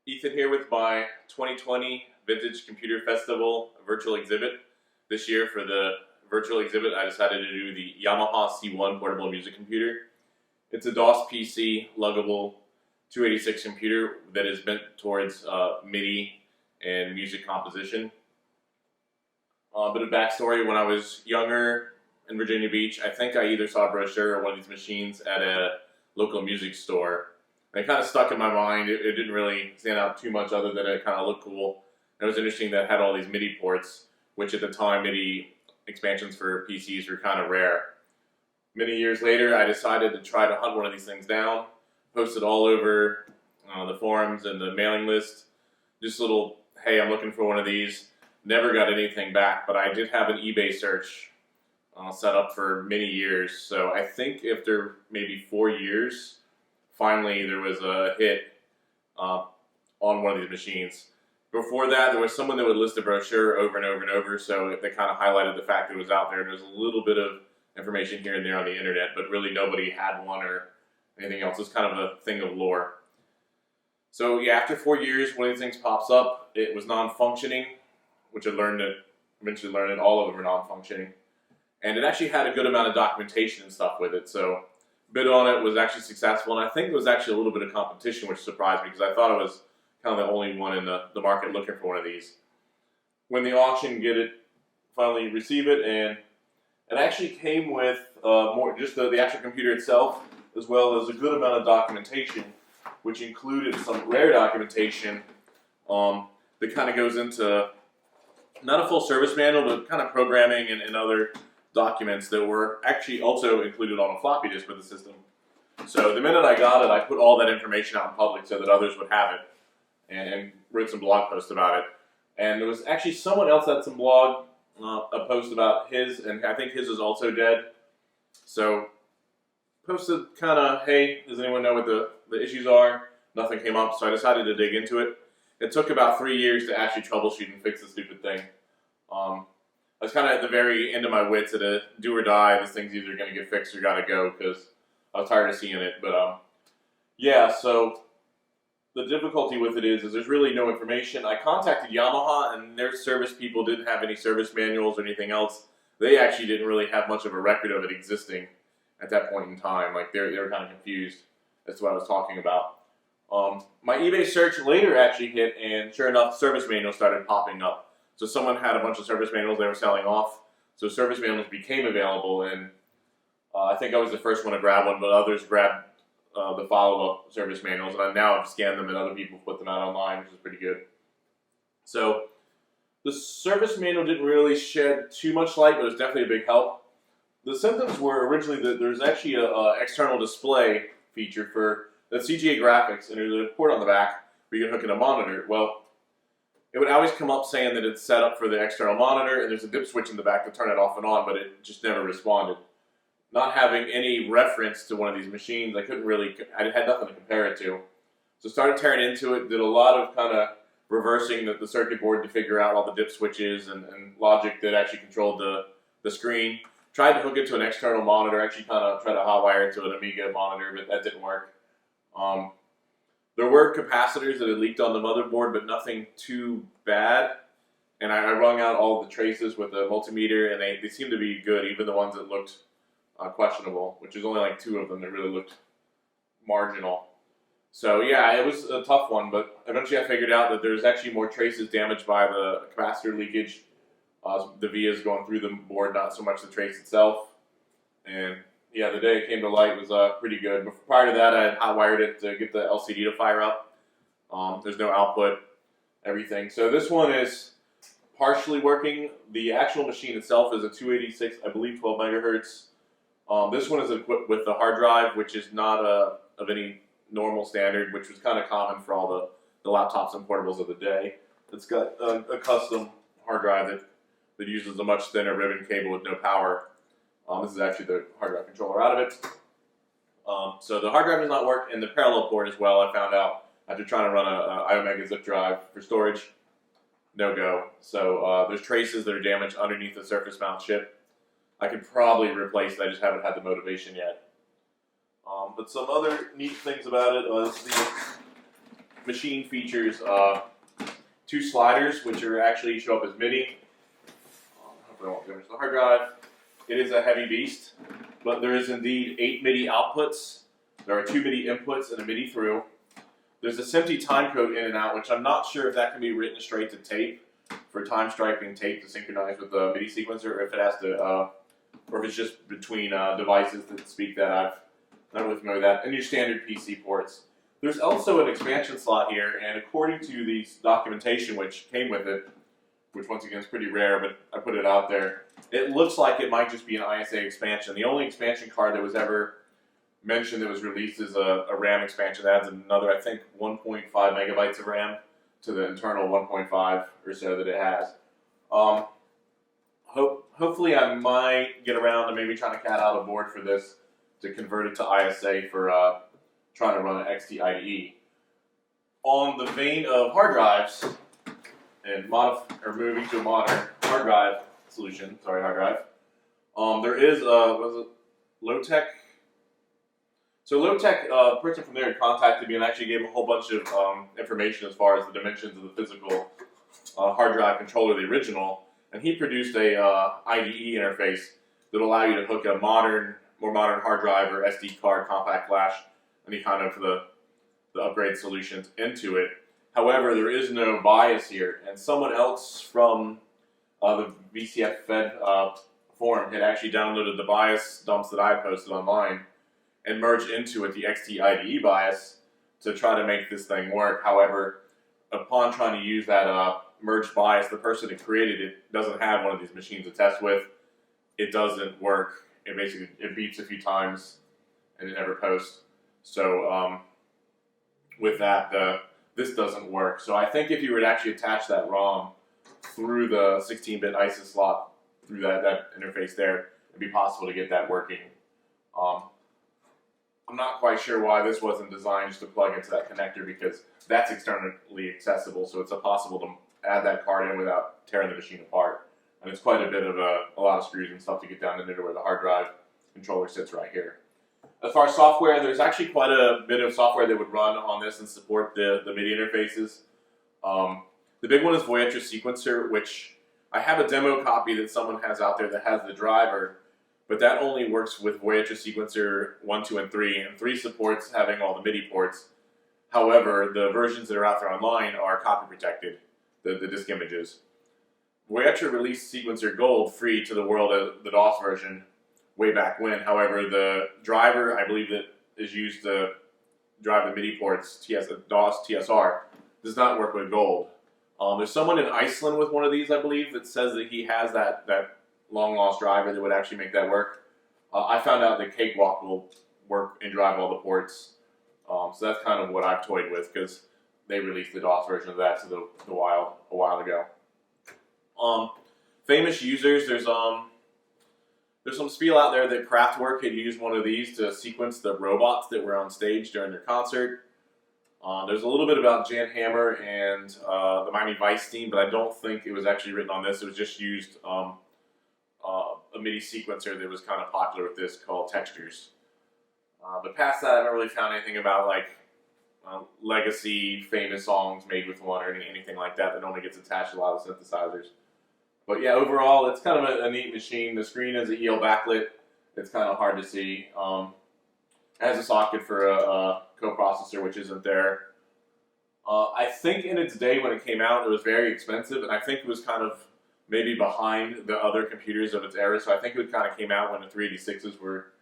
Ethan here with my 2020 Vintage Computer Festival virtual exhibit. This year for the virtual exhibit I decided to do the Yamaha C1 portable music computer. It's a DOS PC luggable 286 computer that is meant towards MIDI and music composition. A bit of backstory: when I was younger in Virginia Beach, I think I either saw a brochure or one of these machines at a local music store. And it kind of stuck in my mind. It didn't really stand out too much other than it kind of looked cool. And it was interesting that it had all these MIDI ports, which at the time MIDI expansions for PCs were kind of rare. Many years later, I decided to try to hunt one of these things down, posted all over the forums and the mailing list. Just a little, hey, I'm looking for one of these. Never got anything back, but I did have an eBay search set up for many years. So I think after maybe 4 years, finally there was a hit on one of these machines. Before that, there was someone that would list a brochure over and over and over, so they kind of highlighted the fact that it was out there, and there's a little bit of information here and there on the internet, but really nobody had one or anything else. It's kind of a thing of lore. So yeah, after 4 years, one of these things pops up. It was non-functioning, which I eventually learned that all of them are non-functioning. And it actually had a good amount of documentation and stuff with it, so bid on it, was actually successful, and I think there was actually a little bit of competition, which surprised me because I thought I was kind of the only one in the market looking for one of these. When the auction finally receive it, and it actually came with more just the actual computer itself, as well as a good amount of documentation, which included some rare documentation that kind of goes into not a full service manual, but kind of programming and other documents that were actually also included on a floppy disk with the system. So the minute I got it, I put all that information out in public so that others would have it, and wrote some blog posts about it. And there was actually someone else that had some blog, a post about his, and I think his is also dead. So posted kind of, hey, does anyone know what the issues are? Nothing came up, so I decided to dig into it. It took about 3 years to actually troubleshoot and fix the stupid thing. I was kind of at the very end of my wits at a do or die. This thing's either going to get fixed or got to go because I was tired of seeing it. But yeah, so the difficulty with it is there's really no information. I contacted Yamaha, and their service people didn't have any service manuals or anything else. They actually didn't really have much of a record of it existing at that point in time. Like they were kind of confused as to what I was talking about. My eBay search later actually hit, and sure enough, service manuals started popping up. So someone had a bunch of service manuals they were selling off. So service manuals became available, and I think I was the first one to grab one, but others grabbed the follow-up service manuals, and now I've scanned them and other people put them out online, which is pretty good. So the service manual didn't really shed too much light, but it was definitely a big help. The symptoms were originally that there's actually an external display feature for the CGA graphics, and there's a port on the back where you can hook in a monitor. Well, it would always come up saying that it's set up for the external monitor, and there's a dip switch in the back to turn it off and on, but it just never responded. Not having any reference to one of these machines, I had nothing to compare it to. So started tearing into it, did a lot of kind of reversing the circuit board to figure out all the dip switches and logic that actually controlled the screen. Tried to hook it to an external monitor, actually kind of tried to hotwire it to an Amiga monitor, but that didn't work. There were capacitors that had leaked on the motherboard, but nothing too bad. And I wrung out all the traces with a multimeter, and they seemed to be good, even the ones that looked questionable, which is only like 2 of them that really looked marginal. So yeah, it was a tough one, but eventually I figured out that there's actually more traces damaged by the capacitor leakage. The vias going through the board, not so much the trace itself. And yeah, the day it came to light was pretty good. But prior to that, I had hotwired it to get the LCD to fire up. There's no output, everything. So this one is partially working. The actual machine itself is a 286, I believe 12 megahertz. This one is equipped with the hard drive, which is not of any normal standard, which was kind of common for all the laptops and portables of the day. It's got a custom hard drive that uses a much thinner ribbon cable with no power. This is actually the hard drive controller out of it. So the hard drive does not work, and the parallel port as well, I found out after trying to run a iOmega zip drive for storage. No go. So there's traces that are damaged underneath the surface mount chip. I could probably replace it, I just haven't had the motivation yet. But some other neat things about it was machine features 2 sliders, which are actually show up as MIDI. Hopefully I won't damage the hard drive. It is a heavy beast, but there is indeed 8 MIDI outputs. There are 2 MIDI inputs and a MIDI through. There's a SMPTE timecode in and out, which I'm not sure if that can be written straight to tape for time striping tape to synchronize with the MIDI sequencer, or if it has to, or if it's just between devices that speak that. I'm not really familiar with that. And your standard PC ports. There's also an expansion slot here, and according to the documentation which came with it, which once again is pretty rare, but I put it out there, it looks like it might just be an ISA expansion. The only expansion card that was ever mentioned that was released is a RAM expansion that adds another, I think, 1.5 megabytes of RAM to the internal 1.5 or so that it has. Hopefully I might get around to maybe trying to cat out a board for this to convert it to ISA for trying to run an XT IDE. On the vein of hard drives and moving to a modern hard drive solution, hard drive, there is low-tech. So low-tech person from there contacted me and actually gave a whole bunch of information as far as the dimensions of the physical hard drive controller, the original, and he produced a IDE interface that will allow you to hook a more modern hard drive or SD card, compact flash, any kind of the upgrade solutions into it. However, there is no BIOS here, and someone else from the VCF Fed forum had actually downloaded the BIOS dumps that I posted online and merged into it the XT IDE BIOS to try to make this thing work. However, upon trying to use that merged BIOS, the person that created it doesn't have one of these machines to test with. It doesn't work. It basically beeps a few times and it never posts. So with that, this doesn't work. So I think if you were to actually attach that ROM through the 16-bit ISA slot through that interface there, it'd be possible to get that working. I'm not quite sure why this wasn't designed just to plug into that connector, because that's externally accessible, so it's possible to add that card in without tearing the machine apart. And it's quite a bit of a lot of screws and stuff to get down into where the hard drive controller sits right here. As far as software, there's actually quite a bit of software that would run on this and support the MIDI interfaces. The big one is Voyager Sequencer, which I have a demo copy that someone has out there that has the driver, but that only works with Voyager Sequencer 1, 2, and 3, and 3 supports having all the MIDI ports. However, the versions that are out there online are copy protected, the disk images. Voyager released Sequencer Gold free to the world as the DOS version way back when. However, the driver, I believe, that is used to drive the MIDI ports, DOS TSR, does not work with Gold. There's someone in Iceland with one of these, I believe, that says that he has that long-lost driver that would actually make that work. I found out that Cakewalk will work and drive all the ports. So that's kind of what I've toyed with, because they released the DOS version of that to the wild a while ago. Famous users, there's some spiel out there that Kraftwerk had used one of these to sequence the robots that were on stage during their concert. There's a little bit about Jan Hammer and the Miami Vice team, but I don't think it was actually written on this. It was just used a MIDI sequencer that was kind of popular with this called Textures. But past that, I haven't really found anything about like legacy famous songs made with one or anything like that normally gets attached to a lot of synthesizers. But yeah, overall, it's kind of a neat machine. The screen is a EL backlit. It's kind of hard to see. It has a socket for a coprocessor, which isn't there. I think in its day when it came out, it was very expensive, and I think it was kind of maybe behind the other computers of its era. So I think it kind of came out when the 386s were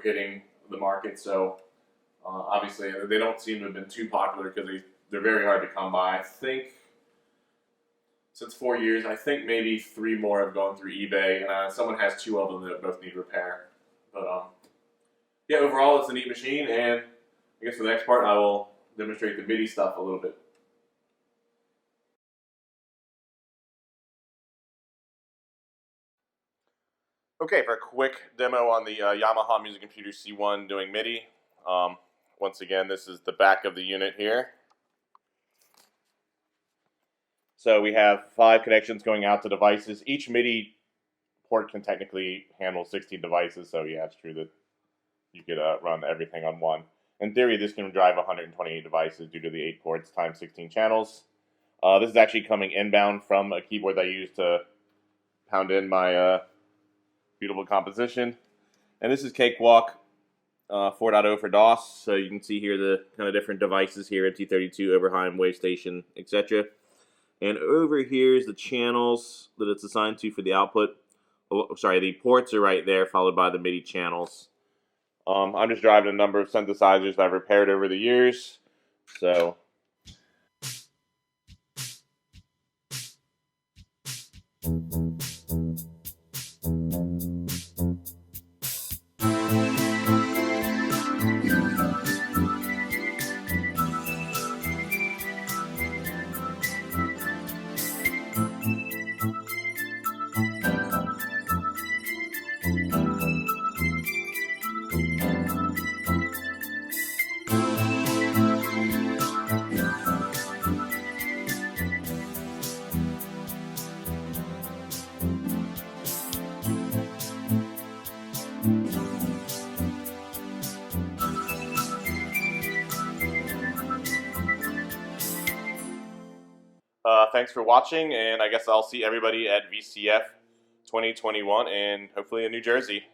hitting the market. So obviously, they don't seem to have been too popular because they're very hard to come by. I think since 4 years, I think maybe 3 more have gone through eBay, and someone has 2 of them that both need repair. But yeah, overall, it's a neat machine, and I guess for the next part, I will demonstrate the MIDI stuff a little bit. Okay, for a quick demo on the Yamaha Music Computer C1 doing MIDI. Once again, this is the back of the unit here. So we have 5 connections going out to devices. Each MIDI port can technically handle 16 devices, so yeah, it's true that you could run everything on one. In theory, this can drive 128 devices due to the 8 ports times 16 channels. This is actually coming inbound from a keyboard that I use to pound in my beautiful composition. And this is Cakewalk 4.0 for DOS. So you can see here the kind of different devices here, MT32, Oberheim, WaveStation, etc. And over here is the channels that it's assigned to for the output. Oh, sorry, the ports are right there, followed by the MIDI channels. I'm just driving a number of synthesizers that I've repaired over the years. So thanks for watching, and I guess I'll see everybody at VCF 2021 and hopefully in New Jersey.